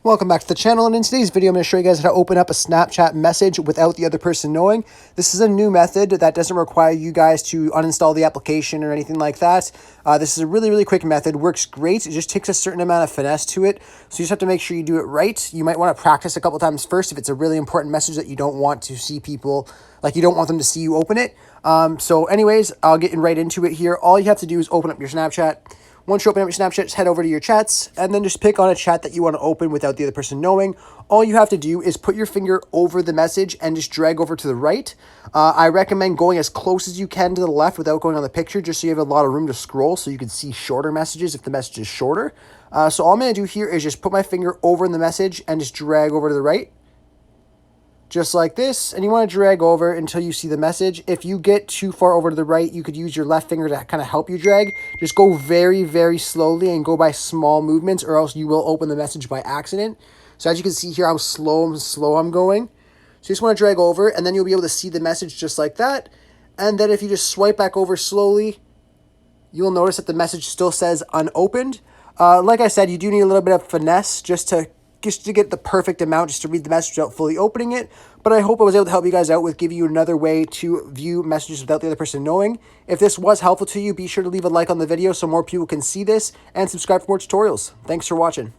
Welcome back to the channel, and in today's video I'm going to show you guys how to open up a Snapchat message without the other person knowing. This is a new method that doesn't require you guys to uninstall the application or anything like that. This is a really quick method, works great. It just takes a certain amount of finesse to it, so you just have to make sure you do it right. You might want to practice a couple times first if it's a really important message that you don't want to see people, like you don't want them to see you open it. So anyways, I'll get right into it here. All you have to do is open up your Snapchat. Once you open up your Snapchat, just head over to your chats, and then just pick on a chat that you want to open without the other person knowing. All you have to do is put your finger over the message and just drag over to the right. I recommend going as close as you can to the left without going on the picture, just so you have a lot of room to scroll so you can see shorter messages if the message is shorter. So all I'm going to do here is just put my finger over in the message and just drag over to the right. Just like this, and you want to drag over until you see the message. If you get too far over to the right, you could use your left finger to kind of help you drag. Just go very slowly and go by small movements, or else you will open the message by accident. So as you can see here, how slow I'm going. So you just want to drag over, and then you'll be able to see the message just like that. And then if you just swipe back over slowly, you'll notice that the message still says unopened. Like I said, you do need a little bit of finesse just to get the perfect amount, just to read the message without fully opening it. But I hope I was able to help you guys out with giving you another way to view messages without the other person knowing. If this was helpful to you, be sure to leave a like on the video so more people can see this, and subscribe for more tutorials. Thanks for watching.